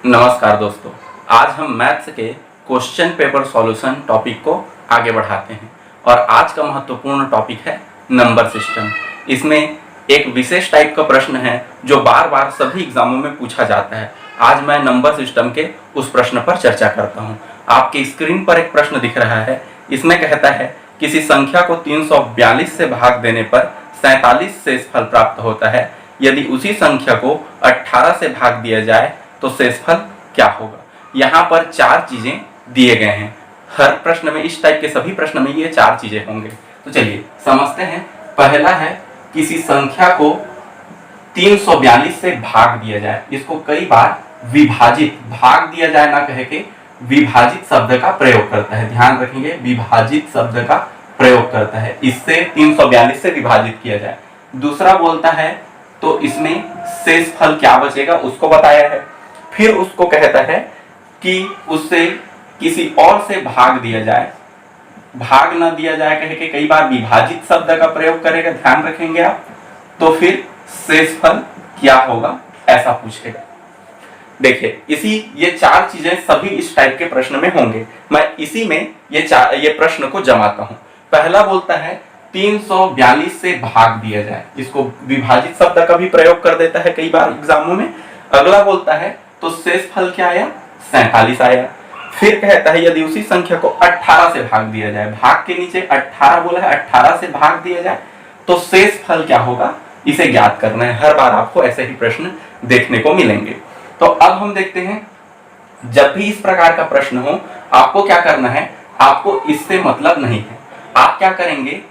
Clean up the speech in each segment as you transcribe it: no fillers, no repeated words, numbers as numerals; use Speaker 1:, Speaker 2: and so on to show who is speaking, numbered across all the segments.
Speaker 1: नमस्कार दोस्तों, आज हम मैथ्स के क्वेश्चन पेपर सॉल्यूशन टॉपिक को आगे बढ़ाते हैं और आज का महत्वपूर्ण टॉपिक है नंबर सिस्टम। इसमें एक विशेष टाइप का प्रश्न है जो बार बार सभी एग्जामों में पूछा जाता है। आज मैं नंबर सिस्टम के उस प्रश्न पर चर्चा करता हूं। आपकी स्क्रीन पर एक प्रश्न दिख रहा है। इसमें कहता है किसी संख्या को 342 से भाग देने पर 47 शेषफल प्राप्त होता है। यदि उसी संख्या को 18 से भाग दिया जाए तो शेषफल क्या होगा। यहाँ पर चार चीजें दिए गए हैं। हर प्रश्न में, इस टाइप के सभी प्रश्न में ये चार चीजें होंगे। तो चलिए समझते हैं। पहला है किसी संख्या को 342 से भाग दिया जाए। इसको कई बार विभाजित, भाग दिया जाए ना कह के विभाजित शब्द का प्रयोग करता है। ध्यान रखेंगे, विभाजित शब्द का प्रयोग करता है। इससे 342 से विभाजित किया जाए। दूसरा बोलता है तो इसमें शेषफल क्या बचेगा उसको बताया है। फिर उसको कहता है कि उससे किसी और से भाग दिया जाए, भाग ना दिया जाए कह के कई बार विभाजित शब्द का प्रयोग करेगा। ध्यान रखेंगे आप। तो फिर शेषफल क्या होगा ऐसा पूछेगा। देखिए ये चार चीजें सभी इस टाइप के प्रश्न में होंगे। मैं इसी में ये प्रश्न को जमाता हूं। पहला बोलता है 342 से भाग दिया जाए। इसको विभाजित शब्द का भी प्रयोग कर देता है कई बार एग्जामों में। अगला बोलता है तो शेषफल क्या आया, 47 आया। फिर कहता है यदि उसी संख्या को 18 से भाग दिया जाए, भाग के नीचे 18 बोला है, 18 से भाग दिया जाए तो शेषफल क्या होगा, इसे ज्ञात करना है। हर बार आपको ऐसे ही प्रश्न देखने को मिलेंगे। तो अब हम देखते हैं, जब भी इस प्रकार का प्रश्न हो आपको क्या करना है, आपको इससे मतलब नहीं है। आप क्या करेंगे,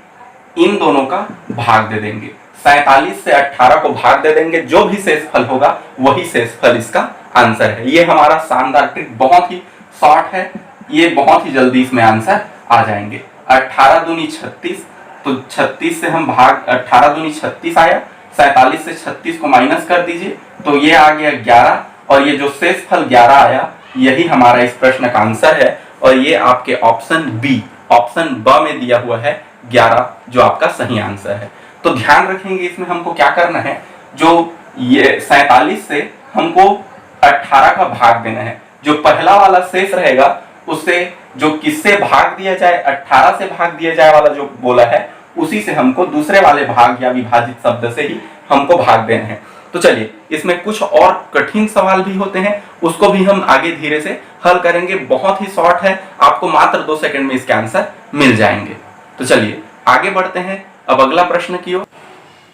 Speaker 1: इन दोनों का भाग दे देंगे। 47 से 18 को भाग दे देंगे, जो भी शेषफल होगा वही शेषफल इसका आंसर है। ये हमारा शानदार ट्रिक, बहुत ही शॉर्ट है, ये बहुत ही जल्दी इसमें आंसर आ जाएंगे। 18 दूनी 36, तो 36 से हम भाग, 18 दूनी 36 आया। 47 से 36 को माइनस कर दीजिए तो ये आ गया 11, और ये जो शेषफल 11 आया यही हमारा इस प्रश्न का आंसर है। और ये आपके ऑप्शन बी, ऑप्शन ब में दिया हुआ है 11, जो आपका सही आंसर है। तो ध्यान रखेंगे, इसमें हमको क्या करना है, जो ये 47 से हमको 18 का भाग देना है। जो पहला वाला शेष रहेगा उससे जो किससे भाग दिया जाए, 18 से भाग दिया जाए वाला जो बोला है, उसी से हमको दूसरे वाले भाग या विभाजित शब्द से ही हमको भाग देना है। तो चलिए, इसमें कुछ और कठिन सवाल भी होते हैं, उसको भी हम आगे धीरे से हल करेंगे। बहुत ही शॉर्ट है, आपको मात्र 2 सेकंड में इसके आंसर मिल जाएंगे। तो चलिए आगे बढ़ते हैं अब अगला प्रश्न की ओर।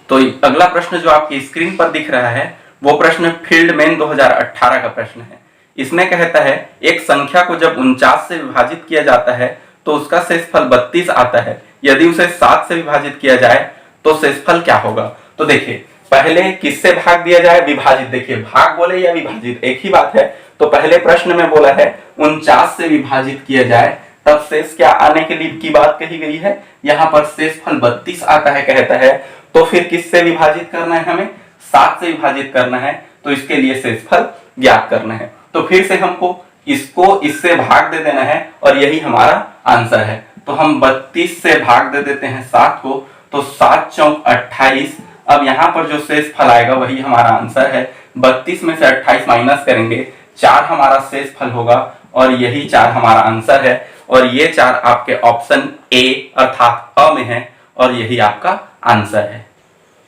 Speaker 1: तो अगला प्रश्न जो आपकी स्क्रीन पर दिख रहा है वो प्रश्न फील्ड मैन 2018 का प्रश्न है। इसमें कहता है एक संख्या को जब 49 से विभाजित किया जाता है तो उसका शेषफल 32 आता है। यदि उसे 7 से विभाजित किया जाए तो शेषफल क्या होगा। तो देखिए, पहले किससे भाग दिया जाए, विभाजित। देखिए, भाग बोले या विभाजित एक ही बात है। तो पहले प्रश्न में बोला है 49 से विभाजित किया जाए, तब शेष क्या आने के लिए की बात कही गई है। यहाँ पर शेषफल 32 आता है कहता है। तो फिर किससे विभाजित करना है, हमें 7 से विभाजित करना है। तो इसके लिए शेषफल ज्ञात करना है। तो फिर से हमको इसको इससे भाग दे देना है और यही हमारा आंसर है। तो हम 32 से भाग दे देते हैं 7 को, तो 7 चौक 28। अब यहाँ पर जो शेषफल आएगा वही हमारा आंसर है। 32 में से 28 माइनस करेंगे, 4 हमारा शेषफल होगा और यही 4 हमारा आंसर है। और ये 4 आपके ऑप्शन ए अर्थात अ में है और यही आपका आंसर है।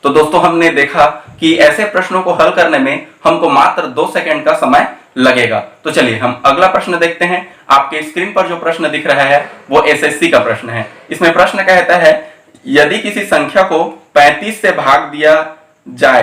Speaker 1: तो दोस्तों, हमने देखा कि ऐसे प्रश्नों को हल करने में हमको मात्र 2 सेकंड का समय लगेगा। तो चलिए हम अगला प्रश्न देखते हैं। आपके स्क्रीन पर जो प्रश्न दिख रहा है वो एसएससी का प्रश्न है। इसमें प्रश्न कहता है यदि किसी संख्या को 35 से भाग दिया जाए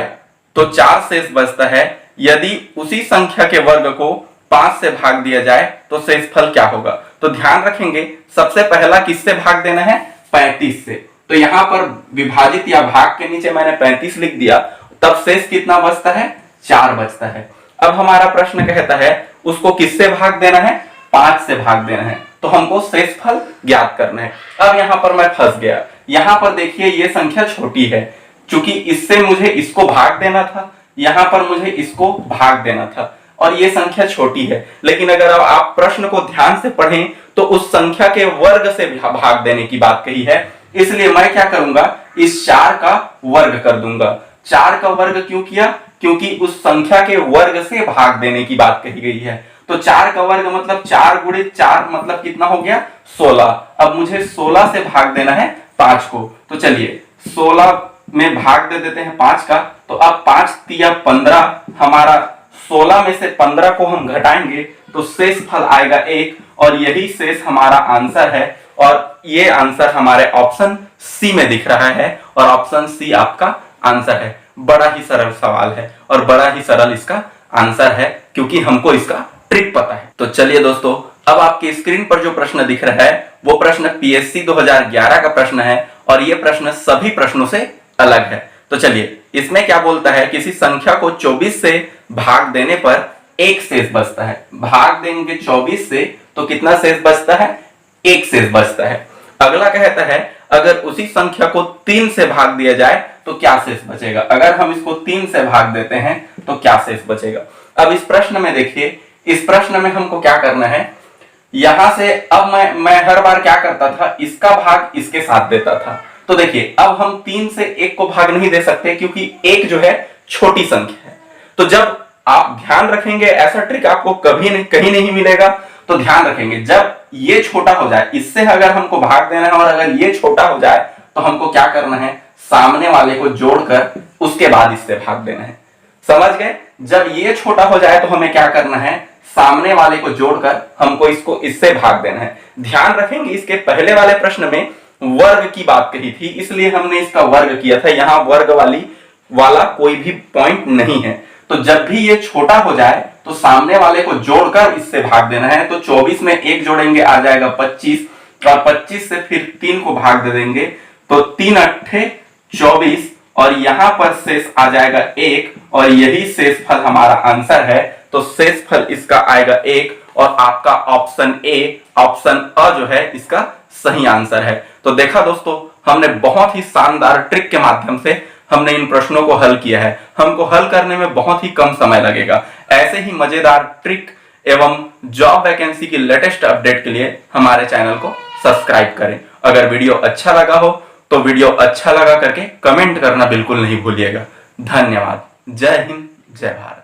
Speaker 1: तो 4 शेष बचता है। यदि उसी संख्या के वर्ग को 5 से भाग दिया जाए तो शेषफल क्या होगा। तो ध्यान रखेंगे, सबसे पहला किससे भाग देना है, 35 से। तो यहाँ पर विभाजित या भाग के नीचे मैंने 35 लिख दिया, तब शेष कितना बचता है, 4 बचता है। अब हमारा प्रश्न कहता है उसको किससे भाग देना है, 5 से भाग देना है। तो हमको शेषफल ज्ञात करना है। अब यहाँ पर मैं फंस गया। यहाँ पर देखिए ये संख्या छोटी है, चूंकि इससे मुझे इसको भाग देना था, यहाँ पर मुझे इसको भाग देना था, और ये संख्या छोटी है। लेकिन अगर आप प्रश्न को ध्यान से पढ़ें तो उस संख्या के वर्ग से भाग देने की बात कही है। इसलिए मैं क्या करूंगा, इस 4 का वर्ग कर दूंगा। 4 का वर्ग क्यों किया, क्योंकि उस संख्या के वर्ग से भाग देने की बात कही गई है। तो 4 का वर्ग मतलब 4 गुणित 4 मतलब कितना हो गया 16। अब मुझे 16 से भाग देना है 5 को, तो चलिए 16 में भाग दे देते हैं 5 का। तो अब 5 तिया 15, हमारा 16 में से 15 को हम घटाएंगे तो शेष फल आएगा 1, और यही शेष हमारा आंसर है। और ये आंसर हमारे ऑप्शन सी में दिख रहा है, और ऑप्शन सी आपका आंसर है। बड़ा ही सरल सवाल है और बड़ा ही सरल इसका आंसर है, क्योंकि हमको इसका ट्रिक पता है। तो चलिए दोस्तों, अब आपकी स्क्रीन पर जो प्रश्न दिख रहा है वो प्रश्न पीएससी 2011 का प्रश्न है, और ये प्रश्न सभी प्रश्नों से अलग है। तो चलिए, इसमें क्या बोलता है, किसी संख्या को 24 से भाग देने पर एक शेष बचता है। भाग देंगे 24 से तो कितना शेष बचता है, एक शेष बचता है। अगला कहता है अगर उसी संख्या को 3 से भाग दिया जाए तो क्या शेष बचेगा। अगर हम इसको 3 से भाग देते हैं तो क्या शेष बचेगा। अब इस प्रश्न में देखिए, इस प्रश्न में हमको क्या करना है, यहां से अब मैं हर बार क्या करता था, इसका भाग इसके साथ देता था। तो देखिए अब हम 3 से 1 को भाग नहीं दे सकते, क्योंकि 1 जो है छोटी संख्या है। तो जब आप ध्यान रखेंगे, ऐसा ट्रिक आपको कभी नहीं, कहीं नहीं मिलेगा। तो ध्यान रखेंगे, जब ये छोटा हो जाए, इससे अगर हमको भाग देना है और अगर ये छोटा हो जाए तो हमको क्या करना है, सामने वाले को जोड़कर उसके बाद इससे भाग देना है। समझ गए। जब ये छोटा हो जाए तो हमें क्या करना है, सामने वाले को जोड़कर हमको इसको इससे भाग देना है। ध्यान रखेंगे, इसके पहले वाले प्रश्न में वर्ग की बात कही थी, इसलिए हमने इसका वर्ग किया था। यहां वर्ग वाला कोई भी पॉइंट नहीं है। तो जब भी ये छोटा हो जाए तो सामने वाले को जोड़कर इससे भाग देना है। तो 24 में 1 जोड़ेंगे आ जाएगा 25, और 25 से फिर 3 को भाग दे देंगे तो 3 अट्ठे 24, और यहां पर शेष आ जाएगा 1, और यही शेष फल हमारा आंसर है। तो शेष फल इसका आएगा 1, और आपका ऑप्शन ए, ऑप्शन अ जो है इसका सही आंसर है। तो देखा दोस्तों, हमने बहुत ही शानदार ट्रिक के माध्यम से हमने इन प्रश्नों को हल किया है। हमको हल करने में बहुत ही कम समय लगेगा। ऐसे ही मजेदार ट्रिक एवं जॉब वैकेंसी की लेटेस्ट अपडेट के लिए हमारे चैनल को सब्सक्राइब करें। अगर वीडियो अच्छा लगा हो तो वीडियो अच्छा लगा करके कमेंट करना बिल्कुल नहीं भूलिएगा। धन्यवाद। जय हिंद, जय भारत।